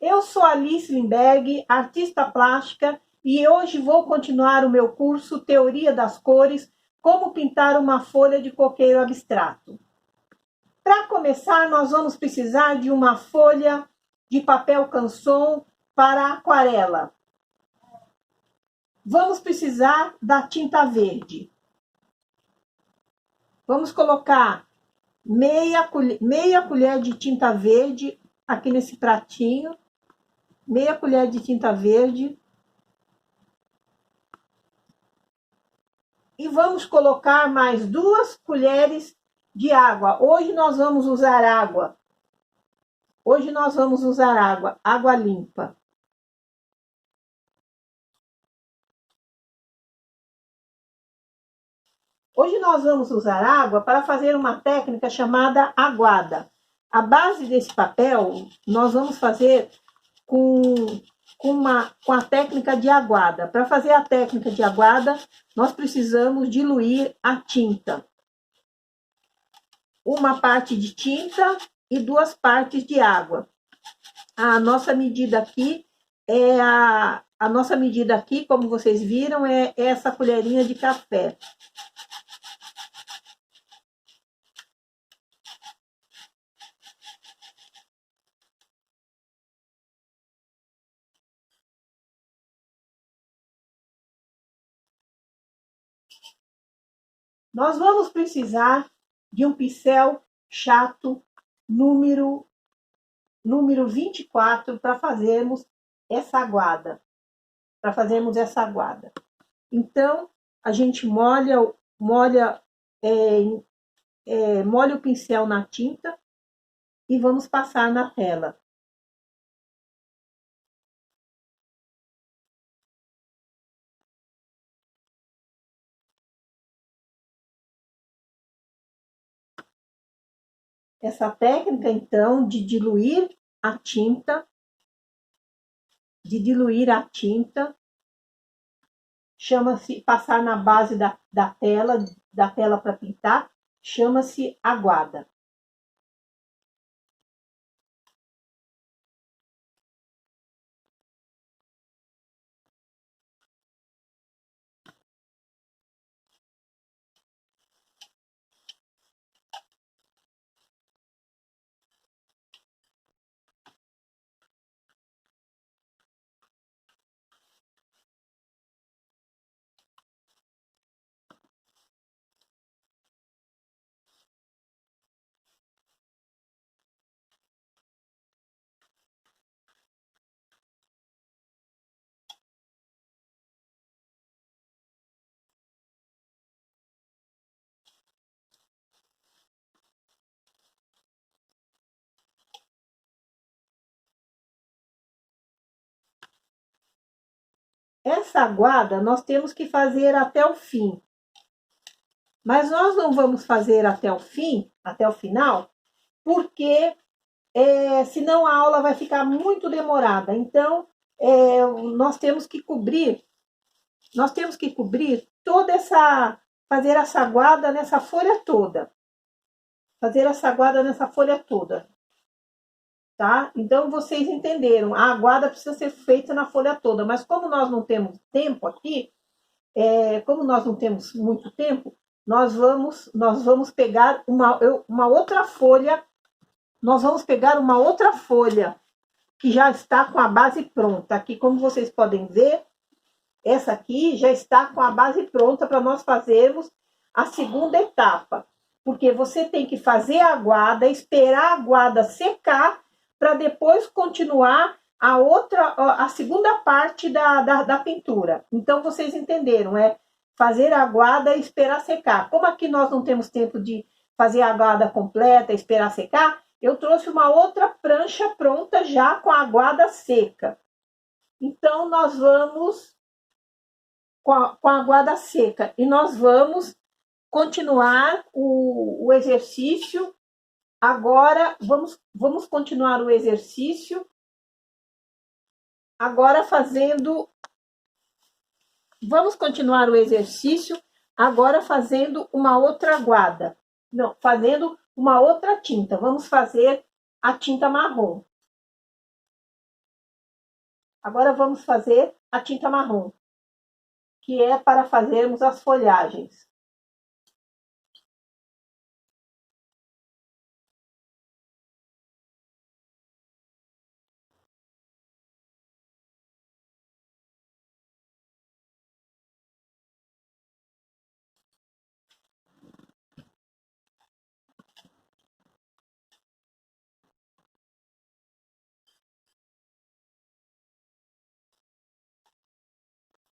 Eu sou Alice Limberg, artista plástica, e hoje vou continuar o meu curso Teoria das Cores, como pintar uma folha de coqueiro abstrato. Para começar, nós vamos precisar de uma folha de papel canson para aquarela. Vamos precisar da tinta verde. Vamos colocar meia colher de tinta verde aqui nesse pratinho. Meia colher de tinta verde. E vamos colocar mais 2 colheres de água. Hoje nós vamos usar água. Água limpa. Hoje nós vamos usar água para fazer uma técnica chamada aguada. A base desse papel nós vamos fazer com a técnica de aguada. Para fazer a técnica de aguada, nós precisamos diluir a tinta. Uma parte de tinta e 2 partes de água. A nossa medida aqui, como vocês viram, é essa colherinha de café. Nós vamos precisar de um pincel chato número 24 para fazermos essa aguada. Então, a gente molha o pincel na tinta e vamos passar na tela. Essa técnica, então, de diluir a tinta, chama-se, passar na base da tela para pintar, chama-se aguada. Essa aguada nós temos que fazer até o fim. Mas nós não vamos fazer até o final, porque senão a aula vai ficar muito demorada. Então, nós temos que cobrir toda fazer essa aguada nessa folha toda. Tá? Então, vocês entenderam, a aguada precisa ser feita na folha toda, mas como nós não temos tempo aqui, como nós não temos muito tempo, nós vamos pegar uma outra folha, que já está com a base pronta. Aqui, como vocês podem ver, essa aqui já está com a base pronta para nós fazermos a segunda etapa, porque você tem que fazer a aguada, esperar a aguada secar, para depois continuar a segunda parte da pintura. Então, vocês entenderam, fazer a aguada e esperar secar. Como aqui nós não temos tempo de fazer a aguada completa, esperar secar, eu trouxe uma outra prancha pronta já com a aguada seca. Então, nós vamos com a aguada seca e nós vamos continuar o exercício. Agora, vamos continuar o exercício, agora fazendo uma outra aguada. Não, fazendo uma outra tinta. Vamos fazer a tinta marrom. Agora vamos fazer a tinta marrom, que é para fazermos as folhagens.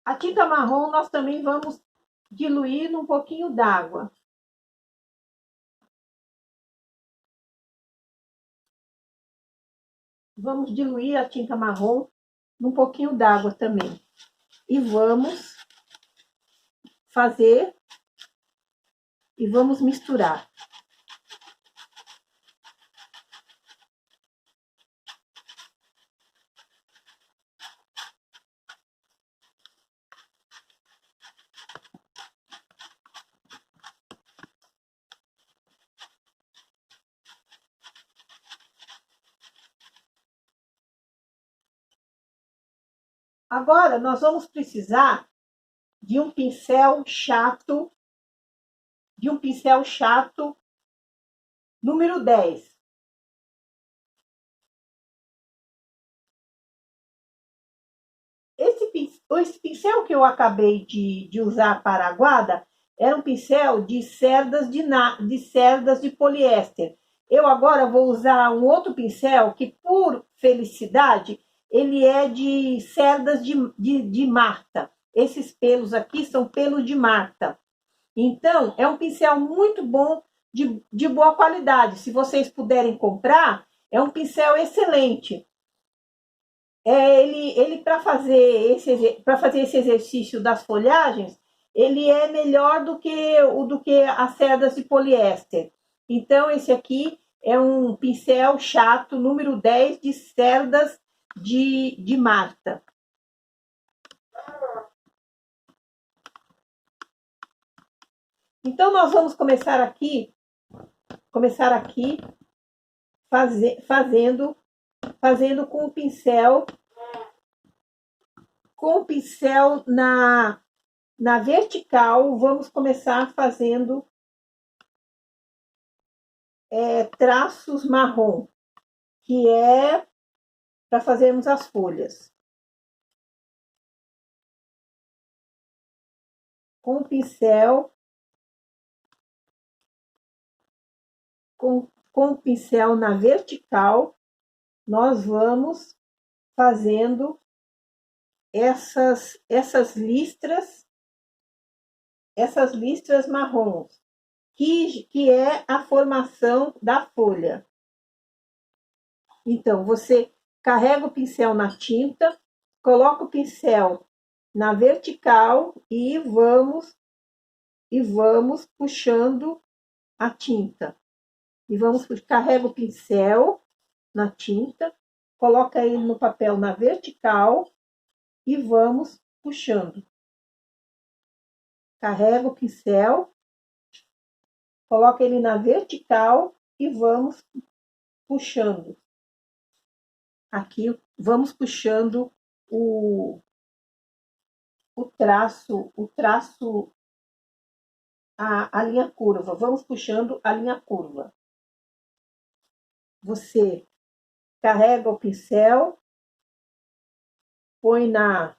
A tinta marrom nós também vamos diluir num pouquinho d'água. Vamos diluir a tinta marrom num pouquinho d'água também. E vamos fazer e vamos misturar. Agora nós vamos precisar de um pincel chato, número 10. Esse pincel que eu acabei de usar para a guarda era um pincel de cerdas de poliéster. Eu agora vou usar um outro pincel que, por felicidade, ele é de cerdas de Marta. Esses pelos aqui são pelos de Marta. Então, é um pincel muito bom, de boa qualidade. Se vocês puderem comprar, é um pincel excelente. Ele para fazer esse exercício das folhagens, ele é melhor do que as cerdas de poliéster. Então, esse aqui é um pincel chato, número 10, de cerdas de Marta. Então, nós vamos começar aqui fazendo com o pincel na vertical. Vamos começar fazendo traços marrom, que é para fazermos as folhas. Com o pincel, com o pincel na vertical, nós vamos fazendo essas listras marrons, que é a formação da folha. Então, você carrega o pincel na tinta, coloca o pincel na vertical e vamos puxando a tinta. Carrega o pincel na tinta, coloca ele no papel na vertical e vamos puxando. Carrega o pincel, coloca ele na vertical e vamos puxando. Aqui vamos puxando o traço, a linha curva. Vamos puxando a linha curva. Você carrega o pincel, põe na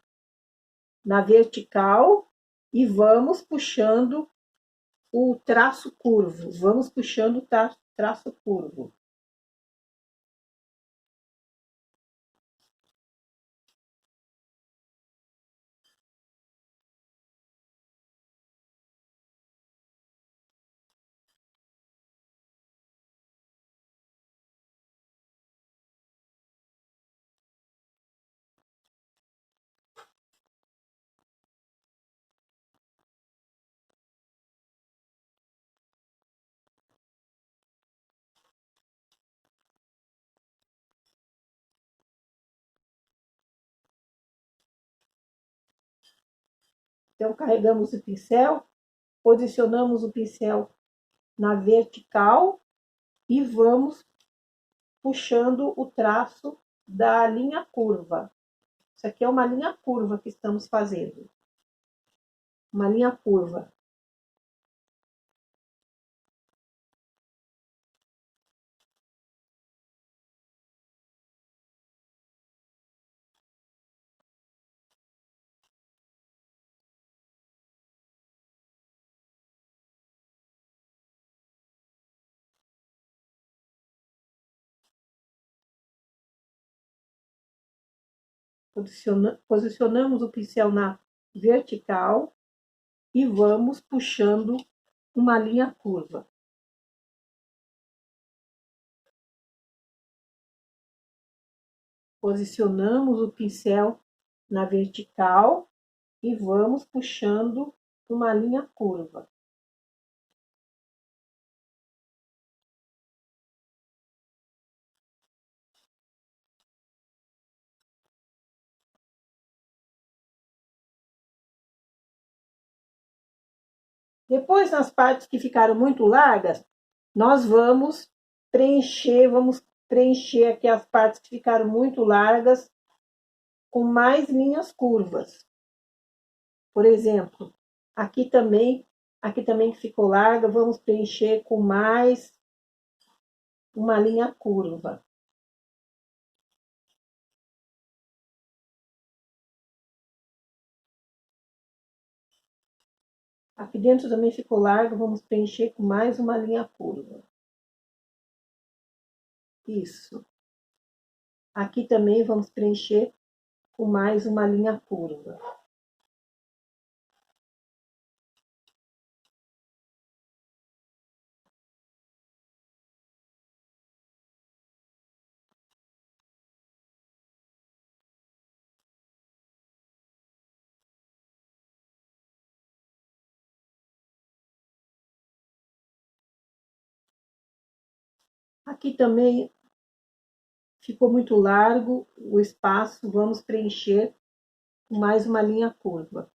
vertical e vamos puxando o traço curvo. Vamos puxando o traço curvo. Então, carregamos o pincel, posicionamos o pincel na vertical e vamos puxando o traço da linha curva. Isso aqui é uma linha curva que estamos fazendo. Uma linha curva. Posicionamos o pincel na vertical e vamos puxando uma linha curva. Posicionamos o pincel na vertical e vamos puxando uma linha curva. Depois, nas partes que ficaram muito largas, nós vamos preencher aqui as partes que ficaram muito largas com mais linhas curvas. Por exemplo, aqui também que ficou larga, vamos preencher com mais uma linha curva. Aqui dentro também ficou largo, vamos preencher com mais uma linha curva. Isso. Aqui também vamos preencher com mais uma linha curva. Aqui também ficou muito largo o espaço, vamos preencher com mais uma linha curva.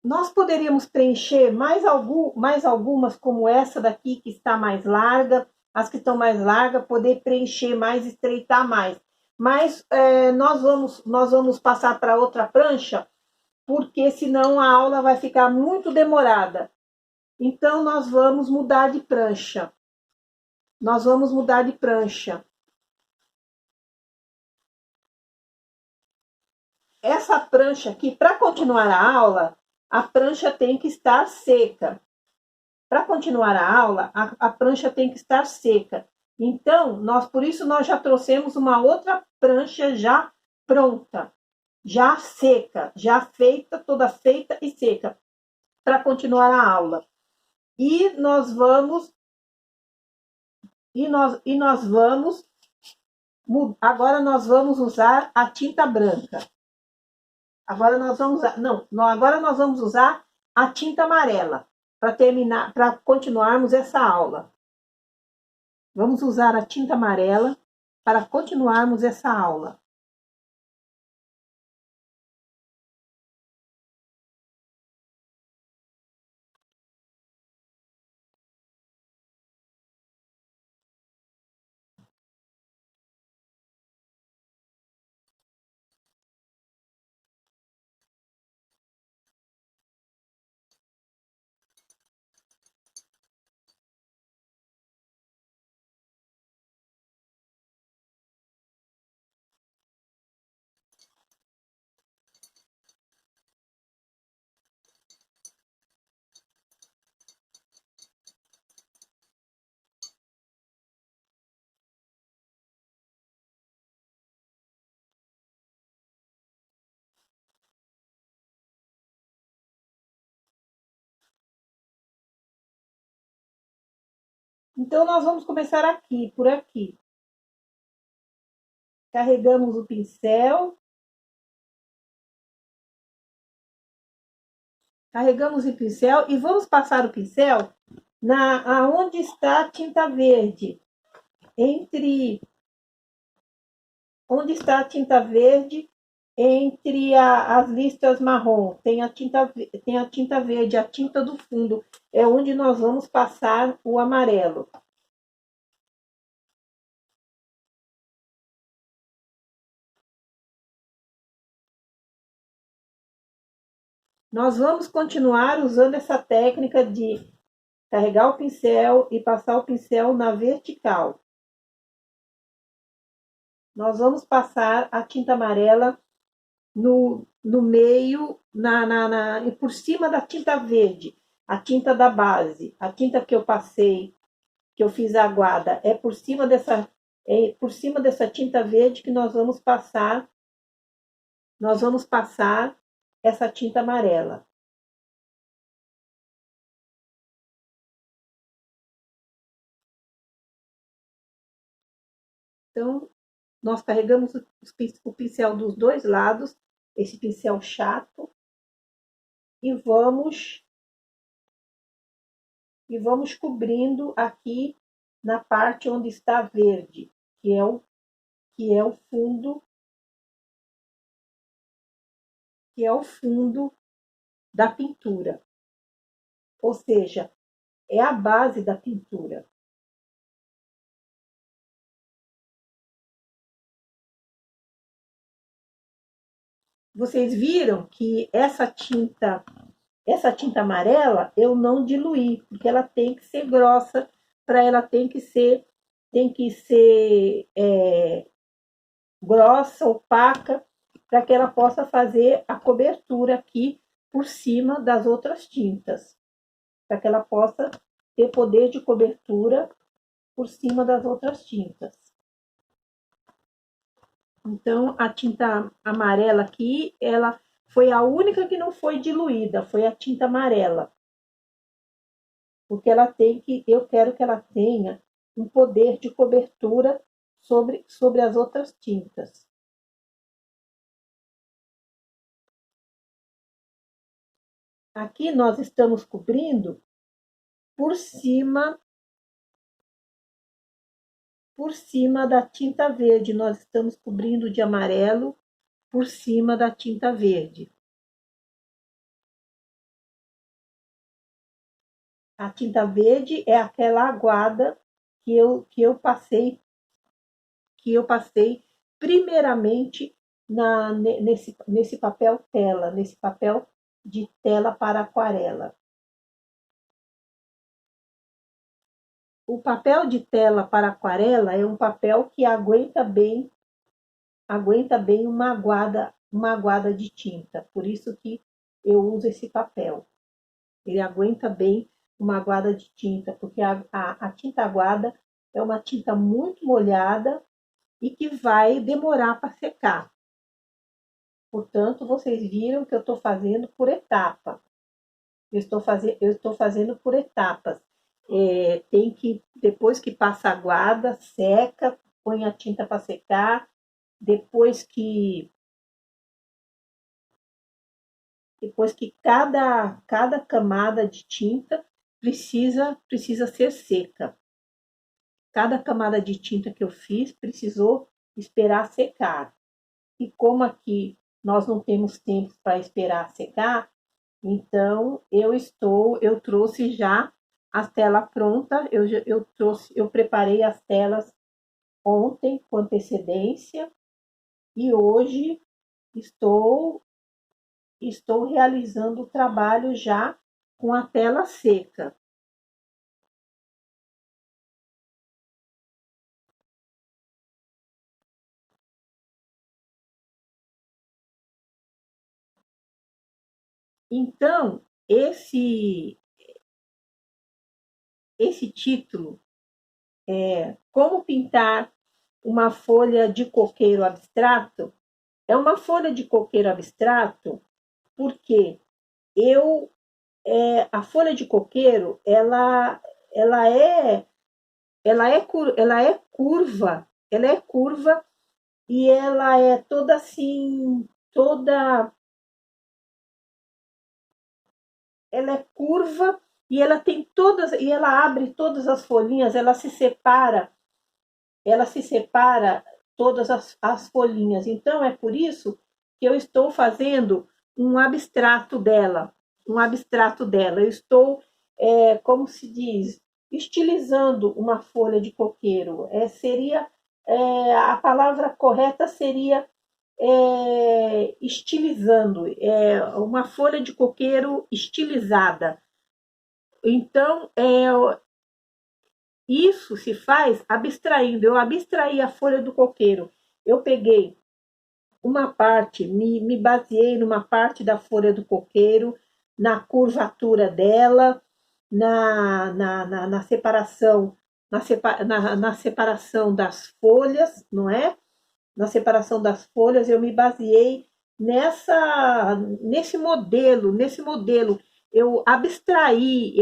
Nós poderíamos preencher mais algumas, como essa daqui, que está mais larga, as que estão mais largas, poder preencher mais, estreitar mais. Mas nós vamos passar para outra prancha, porque senão a aula vai ficar muito demorada. Então, nós vamos mudar de prancha. Nós vamos mudar de prancha. Essa prancha aqui, para continuar a aula, a prancha tem que estar seca. Para continuar a aula, a prancha tem que estar seca. Então, por isso nós já trouxemos uma outra prancha já pronta, já seca, já feita, toda feita e seca, para continuar a aula. Agora nós vamos usar a tinta branca. Agora nós vamos usar a tinta amarela para continuarmos essa aula. Vamos usar a tinta amarela para continuarmos essa aula. Então, nós vamos começar aqui, por aqui. Carregamos o pincel. Carregamos o pincel e vamos passar o pincel aonde está a tinta verde. entre onde está a tinta verde, entre as listras marrom, tem a tinta verde, a tinta do fundo, é onde nós vamos passar o amarelo. Nós vamos continuar usando essa técnica de carregar o pincel e passar o pincel na vertical. Nós vamos passar a tinta amarela no meio, e por cima da tinta verde, a tinta da base, a tinta que eu passei, que eu fiz a aguada, é por cima dessa tinta verde que nós vamos passar essa tinta amarela. Então, nós carregamos o pincel dos dois lados, esse pincel chato, e vamos cobrindo aqui na parte onde está verde, que é o fundo, da pintura. Ou seja, é a base da pintura. Vocês viram que essa tinta amarela eu não diluí, porque ela tem que ser grossa, tem que ser grossa, opaca, para que ela possa fazer a cobertura aqui por cima das outras tintas, para que ela possa ter poder de cobertura por cima das outras tintas. Então, a tinta amarela aqui, ela foi a única que não foi diluída, foi a tinta amarela. Porque eu quero que ela tenha um poder de cobertura sobre as outras tintas. Aqui nós estamos cobrindo por cima da tinta verde, nós estamos cobrindo de amarelo por cima da tinta verde. A tinta verde é aquela aguada que eu passei primeiramente nesse papel tela, nesse papel de tela para aquarela. O papel de tela para aquarela é um papel que aguenta bem uma aguada de tinta. Por isso que eu uso esse papel. Ele aguenta bem uma aguada de tinta, porque a tinta aguada é uma tinta muito molhada e que vai demorar para secar. Portanto, vocês viram que eu estou fazendo por etapa. Eu estou fazendo por etapas. Depois que passa a aguada, seca, põe a tinta para secar. Depois que cada camada de tinta precisa ser seca. Cada camada de tinta que eu fiz precisou esperar secar. E como aqui nós não temos tempo para esperar secar, então eu trouxe já as telas prontas, eu preparei as telas ontem com antecedência e hoje estou realizando o trabalho já com a tela seca. Então, esse título, Como Pintar uma Folha de Coqueiro Abstrato, é uma folha de coqueiro abstrato porque a folha de coqueiro, ela é curva, e ela é toda assim, ela é curva e ela abre todas as folhinhas, ela se separa ela se separa todas as folhinhas. Então, é por isso que eu estou fazendo um abstrato dela. Um abstrato dela. Eu estou, como se diz, estilizando uma folha de coqueiro. A palavra correta seria estilizando, uma folha de coqueiro estilizada. Então, isso se faz abstraindo. Eu abstraí a folha do coqueiro. Eu peguei uma parte, me baseei numa parte da folha do coqueiro, na curvatura dela, na separação, na separação das folhas, não é? Na separação das folhas, eu me baseei nesse modelo. Eu abstraí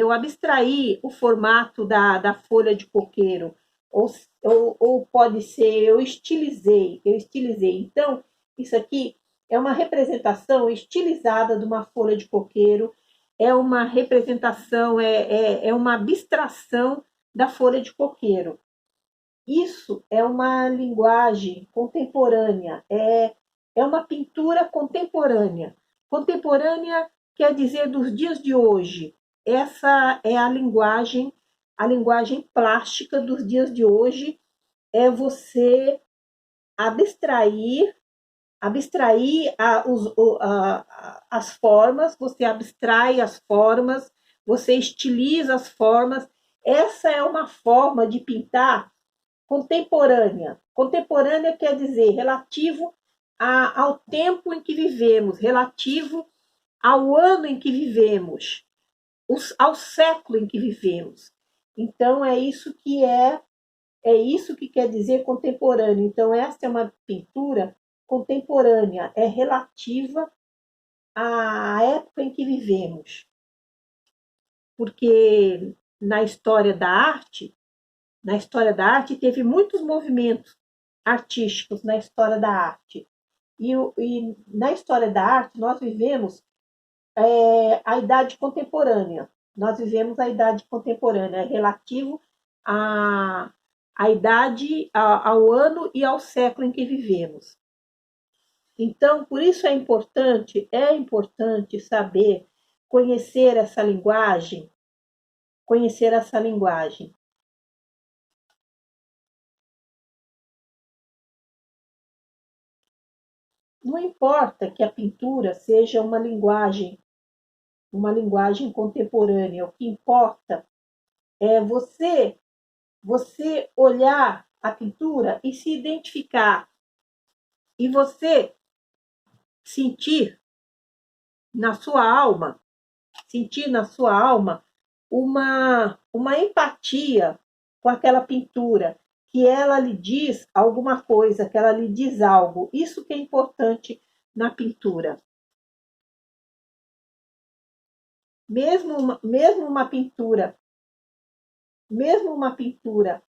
o formato da folha de coqueiro, ou pode ser, eu estilizei. Então, isso aqui é uma representação estilizada de uma folha de coqueiro, é uma representação, é uma abstração da folha de coqueiro. Isso é uma linguagem contemporânea, é uma pintura contemporânea. Contemporânea quer dizer dos dias de hoje. Essa é a linguagem plástica dos dias de hoje é você abstrair, as formas, você abstrai as formas, você estiliza as formas. Essa é uma forma de pintar contemporânea. Contemporânea quer dizer relativo ao tempo em que vivemos, relativo ao ano em que vivemos, ao século em que vivemos. Então é isso que quer dizer contemporâneo. Então essa é uma pintura contemporânea, é relativa à época em que vivemos. Porque na história da arte teve muitos movimentos artísticos na história da arte. E na história da arte nós vivemos a idade contemporânea. Nós vivemos a idade contemporânea, relativo à, à idade, ao ano e ao século em que vivemos. Então, por isso é importante saber conhecer essa linguagem, conhecer essa linguagem. Não importa que a pintura seja uma linguagem contemporânea, o que importa é você olhar a pintura e se identificar, e você sentir na sua alma, sentir na sua alma uma empatia com aquela pintura, que ela lhe diz alguma coisa, que ela lhe diz algo. Isso que é importante na pintura. Mesmo uma pintura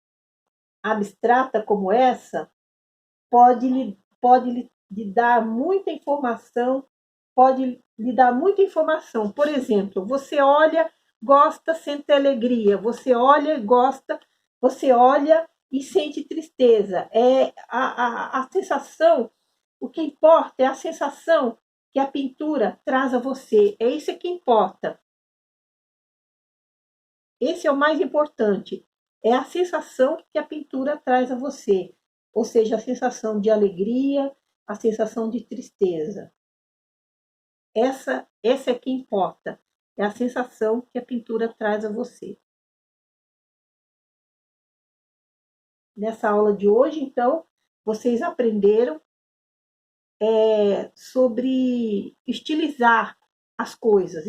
abstrata como essa, pode lhe dar muita informação, pode lhe dar muita informação. Por exemplo, você olha, gosta, sente alegria, você olha e gosta, você olha e sente tristeza. É a sensação, o que importa é a sensação que a pintura traz a você. É isso que importa. Esse é o mais importante. É a sensação que a pintura traz a você. Ou seja, a sensação de alegria, a sensação de tristeza. Essa é que importa. É a sensação que a pintura traz a você. Nessa aula de hoje, então, vocês aprenderam sobre estilizar as coisas.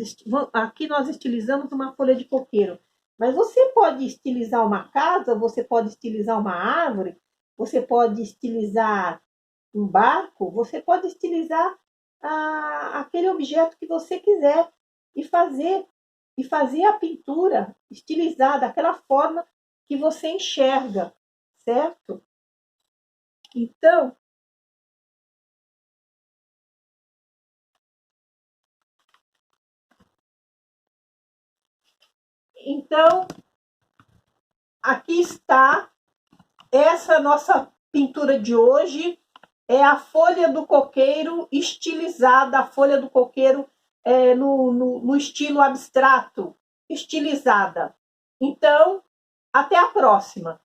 Aqui nós estilizamos uma folha de coqueiro, mas você pode estilizar uma casa, você pode estilizar uma árvore, você pode estilizar um barco, você pode estilizar aquele objeto que você quiser e fazer a pintura estilizada daquela forma que você enxerga, certo? Então, então aqui está essa nossa pintura de hoje é a folha do coqueiro estilizada, a folha do coqueiro no estilo abstrato, estilizada. Então, até a próxima!